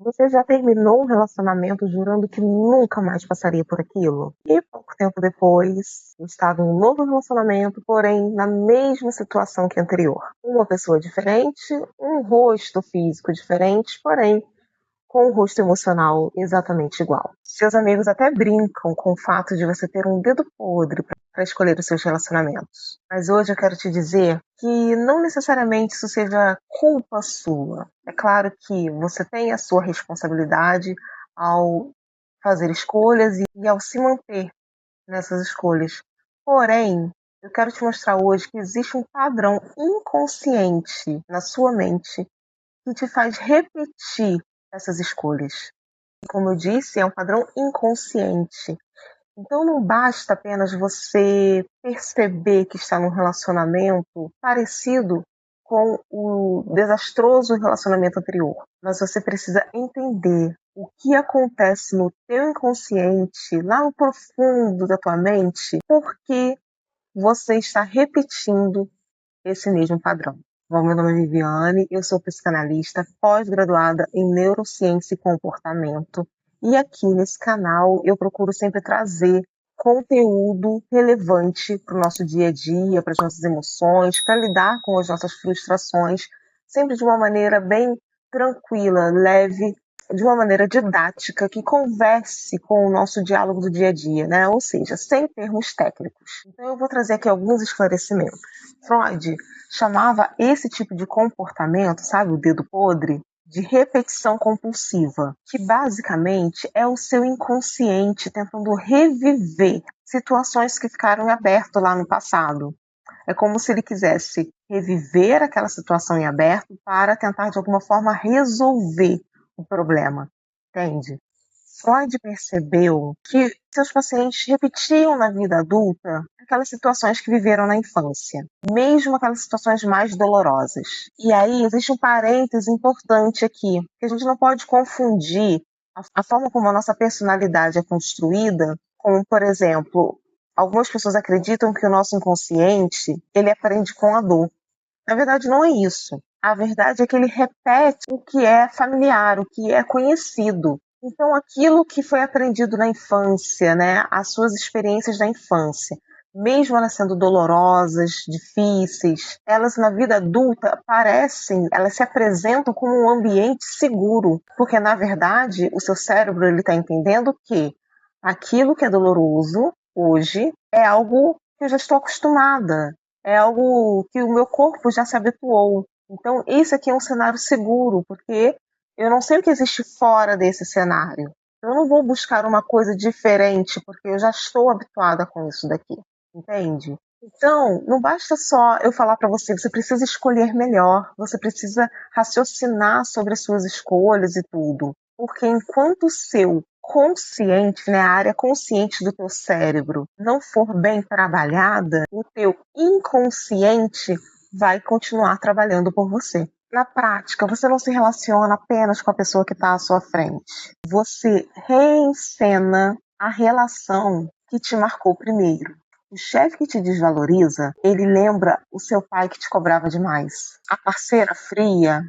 Você já terminou um relacionamento jurando que nunca mais passaria por aquilo? E pouco tempo depois, estava em um novo relacionamento, porém na mesma situação que a anterior. Uma pessoa diferente, um rosto físico diferente, porém com um rosto emocional exatamente igual. Seus amigos até brincam com o fato de você ter um dedo podre para escolher os seus relacionamentos. Mas hoje eu quero te dizer que não necessariamente isso seja culpa sua. É claro que você tem a sua responsabilidade ao fazer escolhas e ao se manter nessas escolhas. Porém, eu quero te mostrar hoje que existe um padrão inconsciente na sua mente que te faz repetir essas escolhas. Como eu disse, é um padrão inconsciente. Então não basta apenas você perceber que está num relacionamento parecido com o desastroso relacionamento anterior, mas você precisa entender o que acontece no teu inconsciente, lá no profundo da tua mente, porque você está repetindo esse mesmo padrão. Bom, meu nome é Viviane, eu sou psicanalista, pós-graduada em neurociência e comportamento. E aqui nesse canal eu procuro sempre trazer conteúdo relevante para o nosso dia a dia, para as nossas emoções, para lidar com as nossas frustrações, sempre de uma maneira bem tranquila, leve, de uma maneira didática, que converse com o nosso diálogo do dia a dia, né? Ou seja, sem termos técnicos. Então eu vou trazer aqui alguns esclarecimentos. Freud chamava esse tipo de comportamento, sabe, o dedo podre, de repetição compulsiva, que basicamente é o seu inconsciente tentando reviver situações que ficaram em aberto lá no passado. É como se ele quisesse reviver aquela situação em aberto para tentar de alguma forma resolver o problema, entende? Freud percebeu que seus pacientes repetiam na vida adulta aquelas situações que viveram na infância, mesmo aquelas situações mais dolorosas. E aí existe um parêntese importante aqui, que a gente não pode confundir a forma como a nossa personalidade é construída com, por exemplo, algumas pessoas acreditam que o nosso inconsciente, ele aprende com a dor. Na verdade, não é isso. A verdade é que ele repete o que é familiar, o que é conhecido. Então, aquilo que foi aprendido na infância, né, as suas experiências da infância, mesmo elas sendo dolorosas, difíceis, elas na vida adulta elas se apresentam como um ambiente seguro, porque na verdade o seu cérebro ele está entendendo que aquilo que é doloroso hoje é algo que eu já estou acostumada, é algo que o meu corpo já se habituou. Então, isso aqui é um cenário seguro, porque eu não sei o que existe fora desse cenário. Eu não vou buscar uma coisa diferente, porque eu já estou habituada com isso daqui, entende? Então, não basta só eu falar para você, você precisa escolher melhor, você precisa raciocinar sobre as suas escolhas e tudo. Porque enquanto o seu consciente, né, a área consciente do teu cérebro não for bem trabalhada, o teu inconsciente vai continuar trabalhando por você. Na prática, você não se relaciona apenas com a pessoa que está à sua frente. Você reencena a relação que te marcou primeiro. O chefe que te desvaloriza, ele lembra o seu pai que te cobrava demais. A parceira fria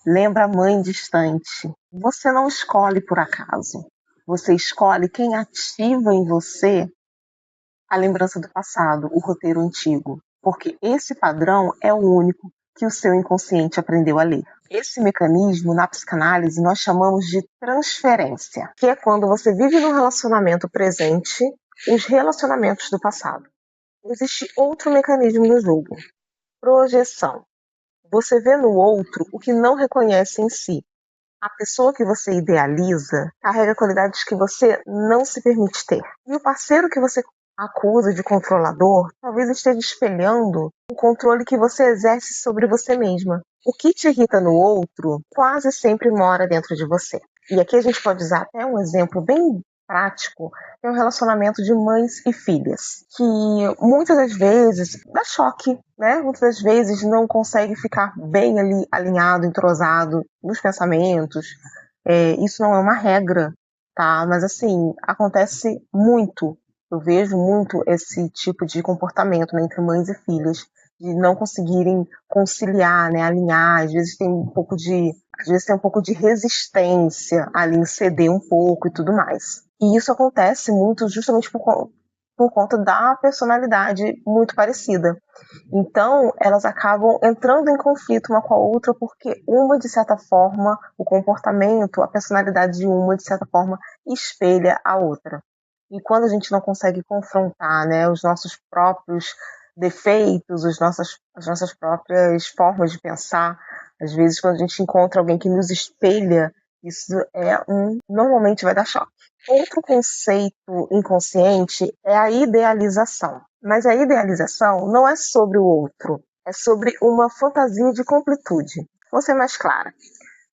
lembra a mãe distante. Você não escolhe por acaso. Você escolhe quem ativa em você a lembrança do passado, o roteiro antigo. Porque esse padrão é o único que o seu inconsciente aprendeu a ler. Esse mecanismo, na psicanálise, nós chamamos de transferência, que é quando você vive no relacionamento presente os relacionamentos do passado. Existe outro mecanismo no jogo, projeção. Você vê no outro o que não reconhece em si. A pessoa que você idealiza carrega qualidades que você não se permite ter. E o parceiro que você acusa de controlador talvez esteja espelhando o controle que você exerce sobre você mesma. O que te irrita no outro quase sempre mora dentro de você. E aqui a gente pode usar até um exemplo bem prático, que é um relacionamento de mães e filhas, que muitas das vezes dá choque, né? Muitas das vezes não consegue ficar bem ali alinhado, entrosado nos pensamentos. Isso não é uma regra, tá? Mas assim, acontece muito. Eu vejo muito esse tipo de comportamento, né, entre mães e filhas. de não conseguirem conciliar, né, alinhar, às vezes tem um pouco de resistência ali em ceder um pouco e tudo mais. E isso acontece muito justamente por conta da personalidade muito parecida. Então, elas acabam entrando em conflito uma com a outra porque uma, de certa forma, o comportamento, a personalidade de uma, de certa forma, espelha a outra. E quando a gente não consegue confrontar, né, os nossos próprios defeitos, as nossas próprias formas de pensar, às vezes quando a gente encontra alguém que nos espelha, isso normalmente vai dar choque. Outro conceito inconsciente é a idealização. Mas a idealização não é sobre o outro, é sobre uma fantasia de completude. Vou ser mais clara.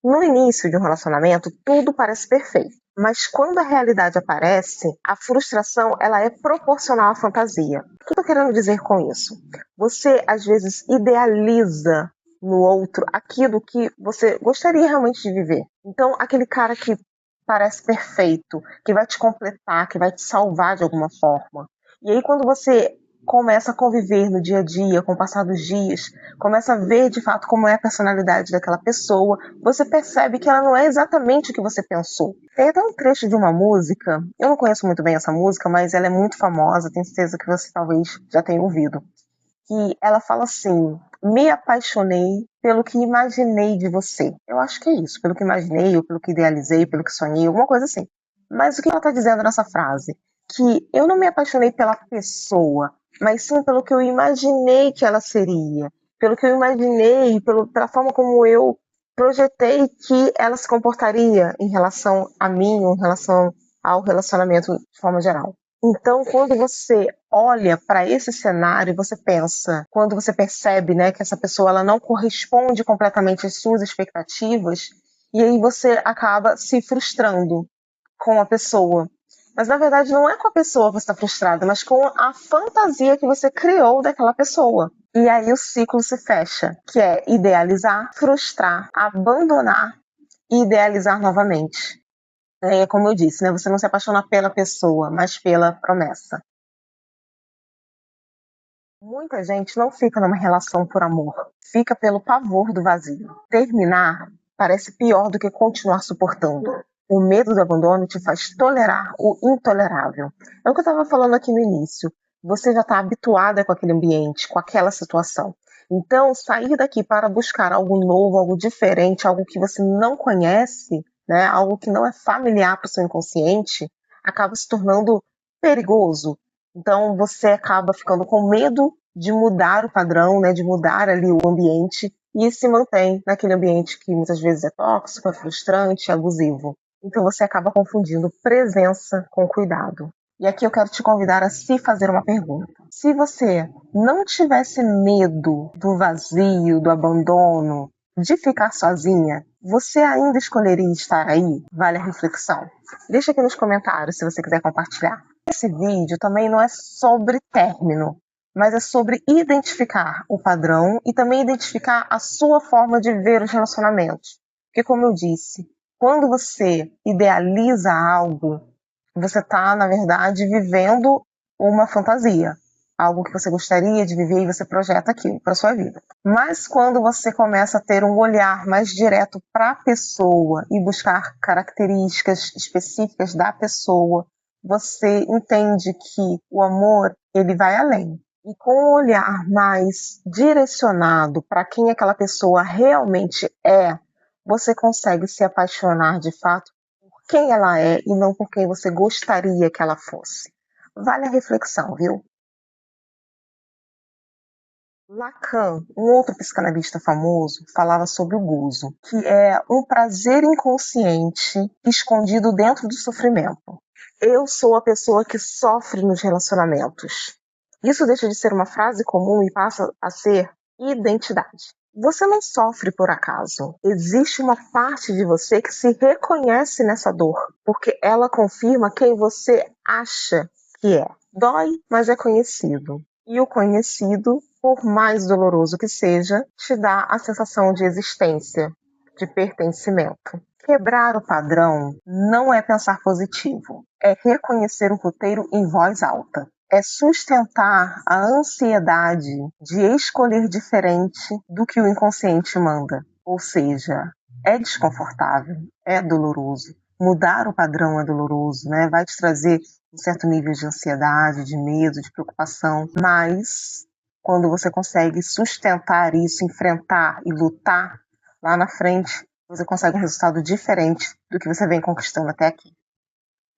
No início de um relacionamento, tudo parece perfeito. Mas quando a realidade aparece, a frustração ela é proporcional à fantasia. O que eu estou querendo dizer com isso? Você, às vezes, idealiza no outro aquilo que você gostaria realmente de viver. Então, aquele cara que parece perfeito, que vai te completar, que vai te salvar de alguma forma. E aí, quando você começa a conviver no dia a dia, com o passar dos dias, começa a ver de fato como é a personalidade daquela pessoa, você percebe que ela não é exatamente o que você pensou. Tem até um trecho de uma música, eu não conheço muito bem essa música, mas ela é muito famosa, tenho certeza que você talvez já tenha ouvido. Que ela fala assim: me apaixonei pelo que imaginei de você. Eu acho que é isso, pelo que imaginei, ou pelo que idealizei, pelo que sonhei, alguma coisa assim. Mas o que ela está dizendo nessa frase? Que eu não me apaixonei pela pessoa, mas sim pelo que eu imaginei que ela seria, pelo que eu imaginei, pela forma como eu projetei que ela se comportaria em relação a mim, ou em relação ao relacionamento de forma geral. Então, quando você olha para esse cenário, você pensa, quando você percebe, né, que essa pessoa ela não corresponde completamente às suas expectativas, e aí você acaba se frustrando com a pessoa. Mas na verdade não é com a pessoa que você está frustrada, mas com a fantasia que você criou daquela pessoa. E aí o ciclo se fecha, que é idealizar, frustrar, abandonar e idealizar novamente. É como eu disse, né? Você não se apaixona pela pessoa, mas pela promessa. Muita gente não fica numa relação por amor, fica pelo pavor do vazio. Terminar parece pior do que continuar suportando. O medo do abandono te faz tolerar o intolerável. É o que eu estava falando aqui no início. Você já está habituada com aquele ambiente, com aquela situação. Então, sair daqui para buscar algo novo, algo diferente, algo que você não conhece, né, algo que não é familiar para o seu inconsciente, acaba se tornando perigoso. Então você acaba ficando com medo de mudar o padrão, né, de mudar ali o ambiente e se mantém naquele ambiente que muitas vezes é tóxico, é frustrante, é abusivo. Então você acaba confundindo presença com cuidado. E aqui eu quero te convidar a se fazer uma pergunta. Se você não tivesse medo do vazio, do abandono, de ficar sozinha, você ainda escolheria estar aí? Vale a reflexão. Deixa aqui nos comentários se você quiser compartilhar. Esse vídeo também não é sobre término, mas é sobre identificar o padrão e também identificar a sua forma de ver os relacionamentos. Porque, como eu disse, quando você idealiza algo, você está, na verdade, vivendo uma fantasia. Algo que você gostaria de viver e você projeta aquilo para sua vida. Mas quando você começa a ter um olhar mais direto para a pessoa e buscar características específicas da pessoa, você entende que o amor ele vai além. E com um olhar mais direcionado para quem aquela pessoa realmente é, você consegue se apaixonar de fato por quem ela é e não por quem você gostaria que ela fosse. Vale a reflexão, viu? Lacan, um outro psicanalista famoso, falava sobre o gozo, que é um prazer inconsciente escondido dentro do sofrimento. Eu sou a pessoa que sofre nos relacionamentos. Isso deixa de ser uma frase comum e passa a ser identidade. Você não sofre por acaso. Existe uma parte de você que se reconhece nessa dor, porque ela confirma quem você acha que é. Dói, mas é conhecido. E o conhecido, por mais doloroso que seja, te dá a sensação de existência, de pertencimento. Quebrar o padrão não é pensar positivo, é reconhecer o roteiro em voz alta. é sustentar a ansiedade de escolher diferente do que o inconsciente manda. Ou seja, é desconfortável, é doloroso. Mudar o padrão é doloroso, né? Vai te trazer um certo nível de ansiedade, de medo, de preocupação, mas quando você consegue sustentar isso, enfrentar e lutar lá na frente, você consegue um resultado diferente do que você vem conquistando até aqui.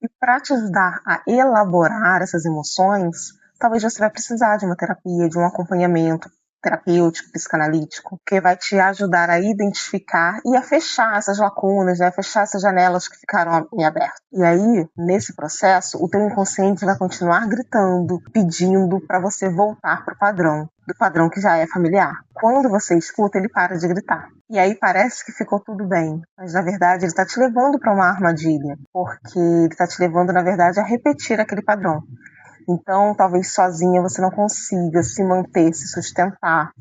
E para te ajudar a elaborar essas emoções, talvez você vai precisar de uma terapia, de um acompanhamento terapêutico, psicanalítico, que vai te ajudar a identificar e a fechar essas lacunas, né? A fechar essas janelas que ficaram em aberto. E aí, nesse processo, o teu inconsciente vai continuar gritando, pedindo para você voltar para o padrão, do padrão que já é familiar. Quando você escuta, ele para de gritar. E aí parece que ficou tudo bem, mas na verdade ele está te levando para uma armadilha, porque ele está te levando, na verdade, a repetir aquele padrão. Então, talvez sozinha você não consiga se manter, se sustentar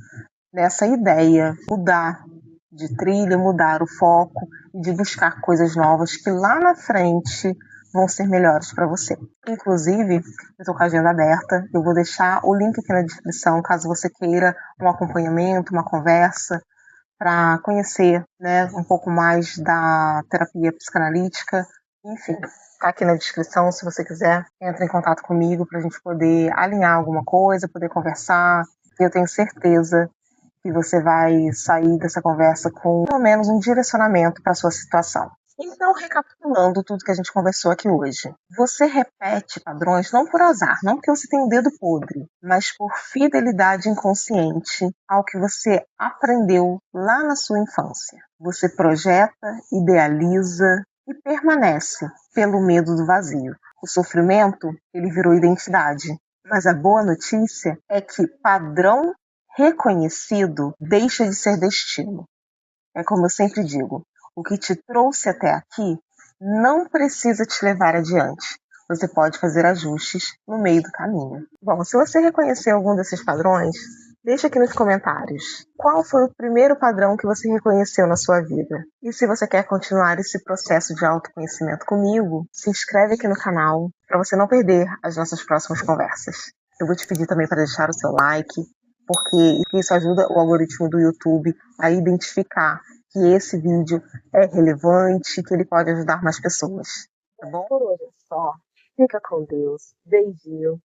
nessa ideia, mudar de trilha, mudar o foco e de buscar coisas novas que lá na frente vão ser melhores para você. Inclusive, eu estou com a agenda aberta, eu vou deixar o link aqui na descrição, caso você queira um acompanhamento, uma conversa, para conhecer, né, um pouco mais da terapia psicanalítica. Enfim, tá aqui na descrição, se você quiser, entre em contato comigo para a gente poder alinhar alguma coisa, poder conversar. Eu tenho certeza que você vai sair dessa conversa com pelo menos um direcionamento para a sua situação. Então, recapitulando tudo que a gente conversou aqui hoje, você repete padrões não por azar, não porque você tem o dedo podre, mas por fidelidade inconsciente ao que você aprendeu lá na sua infância. Você projeta, idealiza e permanece pelo medo do vazio. O sofrimento, ele virou identidade. Mas a boa notícia é que padrão reconhecido deixa de ser destino. É como eu sempre digo, o que te trouxe até aqui não precisa te levar adiante. Você pode fazer ajustes no meio do caminho. Bom, se você reconhecer algum desses padrões, deixa aqui nos comentários. Qual foi o primeiro padrão que você reconheceu na sua vida? E se você quer continuar esse processo de autoconhecimento comigo, se inscreve aqui no canal para você não perder as nossas próximas conversas. Eu vou te pedir também para deixar o seu like, porque isso ajuda o algoritmo do YouTube a identificar que esse vídeo é relevante, que ele pode ajudar mais pessoas. Tá bom? Por hoje é só. Fica com Deus. Beijinho.